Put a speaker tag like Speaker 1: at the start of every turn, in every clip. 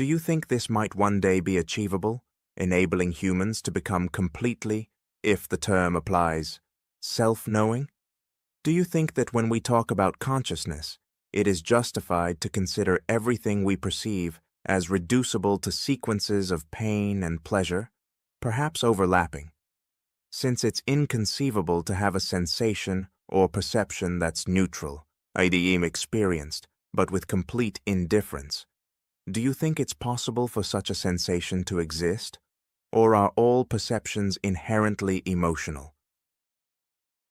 Speaker 1: Do you think this might one day be achievable, enabling humans to become completely, if the term applies, self-knowing? Do you think that when we talk about consciousness, it is justified to consider everything we perceive as reducible to sequences of pain and pleasure, perhaps overlapping? Since it's inconceivable to have a sensation or perception that's neutral, i.e. experienced, but with complete indifference, do you think it's possible for such a sensation to exist? Or are all perceptions inherently emotional?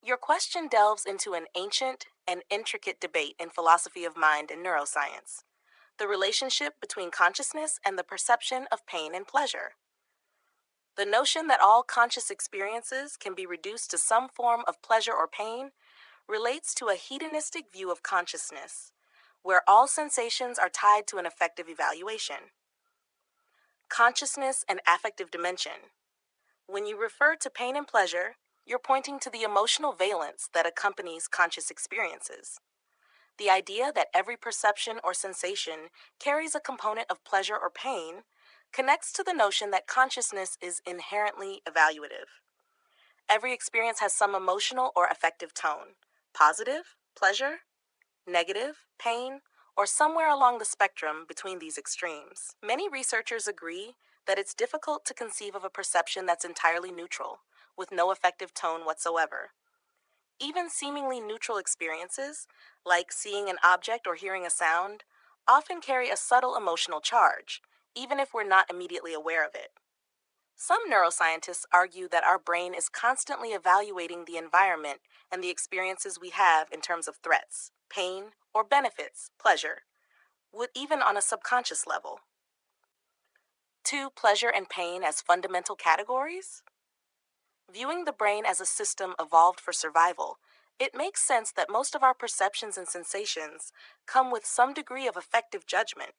Speaker 2: Your question delves into an ancient and intricate debate in philosophy of mind and neuroscience, the relationship between consciousness and the perception of pain and pleasure. The notion that all conscious experiences can be reduced to some form of pleasure or pain relates to a hedonistic view of consciousness, where all sensations are tied to an affective evaluation. Consciousness and affective dimension. When you refer to pain and pleasure, you're pointing to the emotional valence that accompanies conscious experiences. The idea that every perception or sensation carries a component of pleasure or pain connects to the notion that consciousness is inherently evaluative. Every experience has some emotional or affective tone: positive, pleasure; negative, pain; or somewhere along the spectrum between these extremes. Many researchers agree that it's difficult to conceive of a perception that's entirely neutral, with no affective tone whatsoever. Even seemingly neutral experiences, like seeing an object or hearing a sound, often carry a subtle emotional charge, even if we're not immediately aware of it. Some neuroscientists argue that our brain is constantly evaluating the environment and the experiences we have in terms of threats, pain, or benefits, pleasure, even on a subconscious level. 2. Pleasure and pain as fundamental categories? Viewing the brain as a system evolved for survival, it makes sense that most of our perceptions and sensations come with some degree of affective judgment.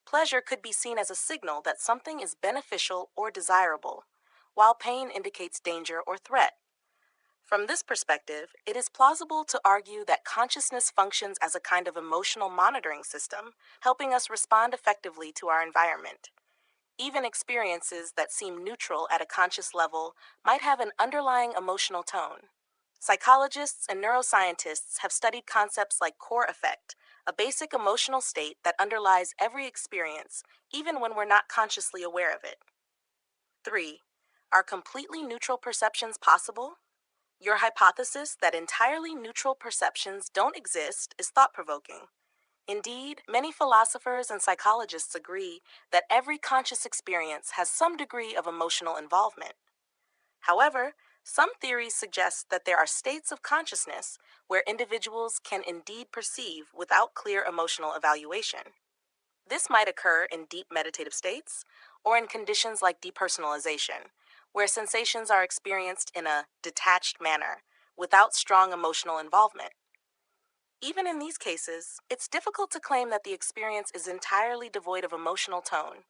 Speaker 2: Pleasure could be seen as a signal that something is beneficial or desirable, while pain indicates danger or threat. From this perspective, it is plausible to argue that consciousness functions as a kind of emotional monitoring system, helping us respond effectively to our environment. Even experiences that seem neutral at a conscious level might have an underlying emotional tone. Psychologists and neuroscientists have studied concepts like core affect, a basic emotional state that underlies every experience, even when we're not consciously aware of it. 3. Are completely neutral perceptions possible? Your hypothesis that entirely neutral perceptions don't exist is thought-provoking. Indeed, many philosophers and psychologists agree that every conscious experience has some degree of emotional involvement. However, some theories suggest that there are states of consciousness where individuals can indeed perceive without clear emotional evaluation. This might occur in deep meditative states or in conditions like depersonalization, where sensations are experienced in a detached manner without strong emotional involvement. Even in these cases, it's difficult to claim that the experience is entirely devoid of emotional tone.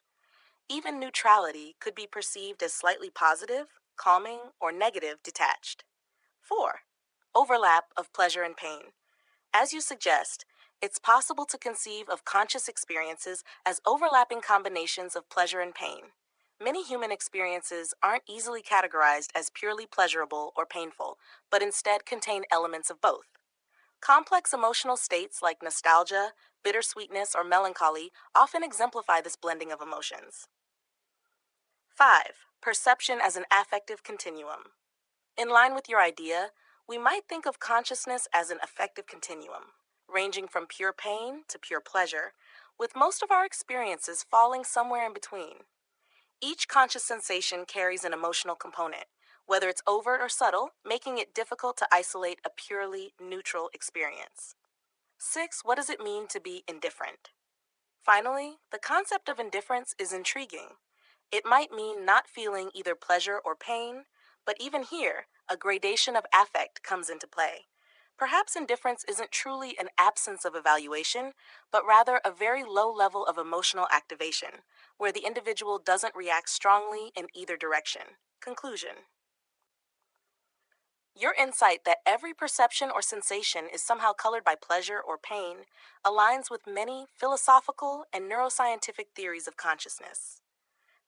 Speaker 2: Even neutrality could be perceived as slightly positive, calming, or negative detached. 4. Overlap of pleasure and pain. As you suggest, it's possible to conceive of conscious experiences as overlapping combinations of pleasure and pain. Many human experiences aren't easily categorized as purely pleasurable or painful, but instead contain elements of both. Complex emotional states like nostalgia, bittersweetness, or melancholy often exemplify this blending of emotions. 5. Perception as an affective continuum. In line with your idea, we might think of consciousness as an affective continuum, ranging from pure pain to pure pleasure, with most of our experiences falling somewhere in between. Each conscious sensation carries an emotional component, whether it's overt or subtle, making it difficult to isolate a purely neutral experience. 6. What does it mean to be indifferent? Finally, the concept of indifference is intriguing. It might mean not feeling either pleasure or pain, but even here, a gradation of affect comes into play. Perhaps indifference isn't truly an absence of evaluation, but rather a very low level of emotional activation, where the individual doesn't react strongly in either direction. Conclusion. Your insight that every perception or sensation is somehow colored by pleasure or pain aligns with many philosophical and neuroscientific theories of consciousness.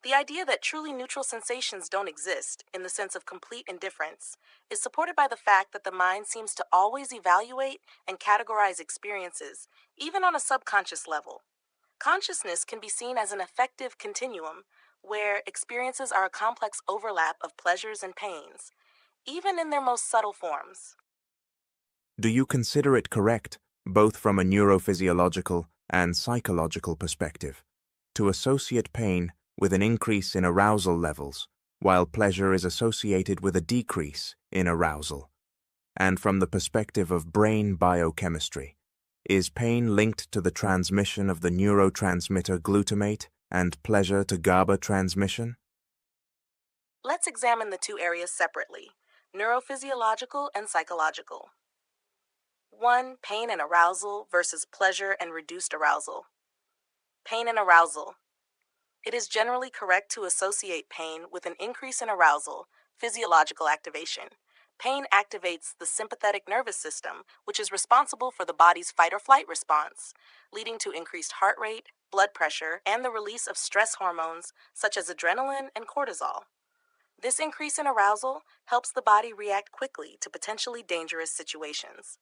Speaker 2: The idea that truly neutral sensations don't exist, in the sense of complete indifference, is supported by the fact that the mind seems to always evaluate and categorize experiences, even on a subconscious level. Consciousness can be seen as an effective continuum where experiences are a complex overlap of pleasures and pains, even in their most subtle forms.
Speaker 1: Do you consider it correct, both from a neurophysiological and psychological perspective, to associate pain with an increase in arousal levels, while pleasure is associated with a decrease in arousal? And from the perspective of brain biochemistry, is pain linked to the transmission of the neurotransmitter glutamate and pleasure to GABA transmission?
Speaker 2: Let's examine the two areas separately: neurophysiological and psychological. 1. Pain and arousal versus pleasure and reduced arousal. Pain and arousal. It is generally correct to associate pain with an increase in arousal, physiological activation. Pain activates the sympathetic nervous system, which is responsible for the body's fight or flight response, leading to increased heart rate, blood pressure, and the release of stress hormones such as adrenaline and cortisol. This increase in arousal helps the body react quickly to potentially dangerous situations.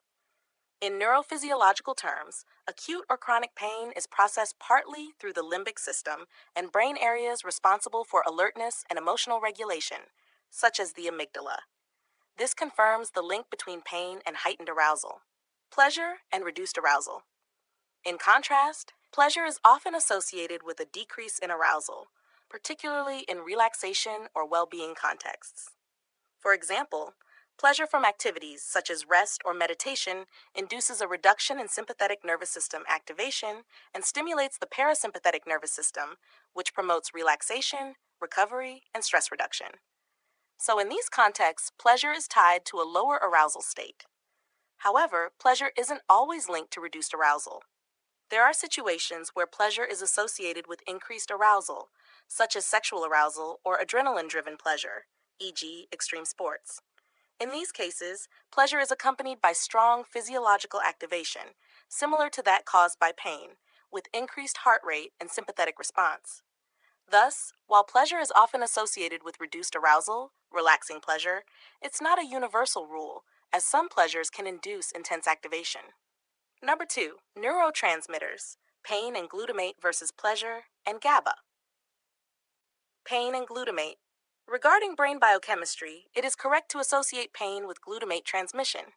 Speaker 2: In neurophysiological terms, acute or chronic pain is processed partly through the limbic system and brain areas responsible for alertness and emotional regulation, such as the amygdala. This confirms the link between pain and heightened arousal. Pleasure and reduced arousal. In contrast, pleasure is often associated with a decrease in arousal, particularly in relaxation or well-being contexts. For example, pleasure from activities such as rest or meditation induces a reduction in sympathetic nervous system activation and stimulates the parasympathetic nervous system, which promotes relaxation, recovery, and stress reduction. So in these contexts, pleasure is tied to a lower arousal state. However, pleasure isn't always linked to reduced arousal. There are situations where pleasure is associated with increased arousal, such as sexual arousal or adrenaline-driven pleasure, e.g., extreme sports. In these cases, pleasure is accompanied by strong physiological activation, similar to that caused by pain, with increased heart rate and sympathetic response. Thus, while pleasure is often associated with reduced arousal, relaxing pleasure, it's not a universal rule, as some pleasures can induce intense activation. Number 2, neurotransmitters, pain and glutamate versus pleasure, and GABA. Pain and glutamate. Regarding brain biochemistry, it is correct to associate pain with glutamate transmission.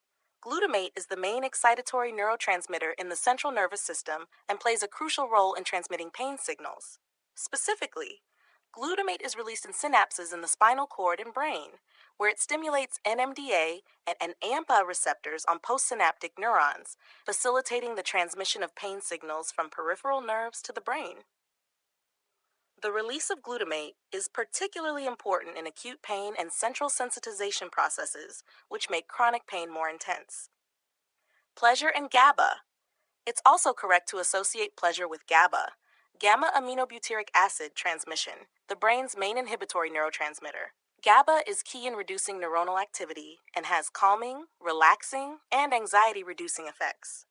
Speaker 2: Glutamate is the main excitatory neurotransmitter in the central nervous system and plays a crucial role in transmitting pain signals. Specifically, glutamate is released in synapses in the spinal cord and brain, where it stimulates NMDA and AMPA receptors on postsynaptic neurons, facilitating the transmission of pain signals from peripheral nerves to the brain. The release of glutamate is particularly important in acute pain and central sensitization processes, which make chronic pain more intense. Pleasure and GABA. It's also correct to associate pleasure with GABA, gamma-aminobutyric acid transmission, the brain's main inhibitory neurotransmitter. GABA is key in reducing neuronal activity and has calming, relaxing, and anxiety-reducing effects.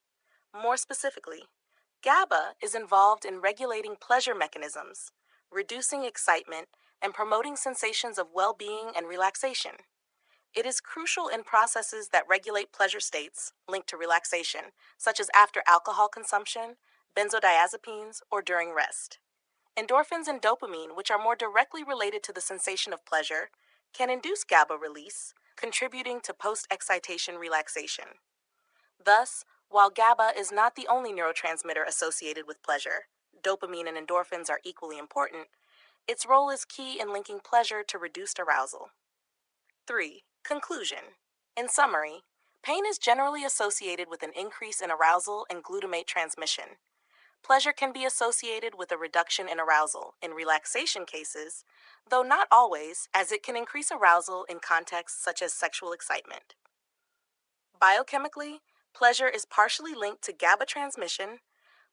Speaker 2: More specifically, GABA is involved in regulating pleasure mechanisms, reducing excitement, and promoting sensations of well-being and relaxation. It is crucial in processes that regulate pleasure states linked to relaxation, such as after alcohol consumption, benzodiazepines, or during rest. Endorphins and dopamine, which are more directly related to the sensation of pleasure, can induce GABA release, contributing to post-excitation relaxation. Thus, while GABA is not the only neurotransmitter associated with pleasure, dopamine and endorphins are equally important, its role is key in linking pleasure to reduced arousal. 3. Conclusion. In summary, pain is generally associated with an increase in arousal and glutamate transmission. Pleasure can be associated with a reduction in arousal in relaxation cases, though not always, as it can increase arousal in contexts such as sexual excitement. Biochemically, pleasure is partially linked to GABA transmission,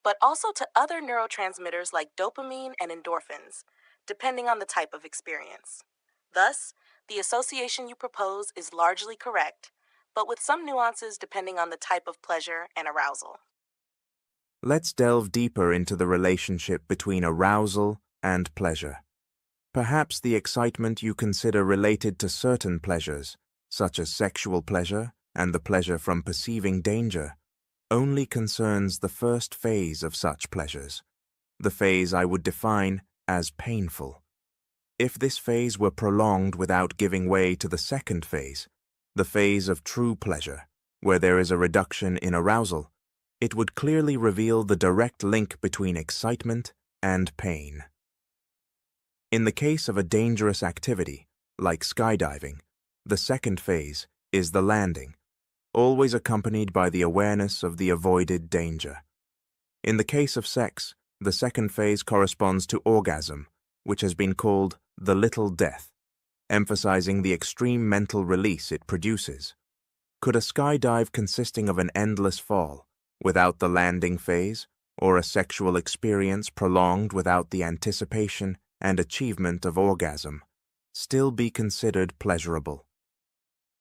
Speaker 2: but also to other neurotransmitters like dopamine and endorphins, depending on the type of experience. Thus, the association you propose is largely correct, but with some nuances depending on the type of pleasure and arousal.
Speaker 1: Let's delve deeper into the relationship between arousal and pleasure. Perhaps the excitement you consider related to certain pleasures, such as sexual pleasure and the pleasure from perceiving danger, only concerns the first phase of such pleasures, the phase I would define as painful. If this phase were prolonged without giving way to the second phase, the phase of true pleasure, where there is a reduction in arousal, it would clearly reveal the direct link between excitement and pain. In the case of a dangerous activity, like skydiving, the second phase is the landing, always accompanied by the awareness of the avoided danger. In the case of sex, the second phase corresponds to orgasm, which has been called the little death, emphasizing the extreme mental release it produces. Could a skydive consisting of an endless fall, without the landing phase, or a sexual experience prolonged without the anticipation and achievement of orgasm, still be considered pleasurable?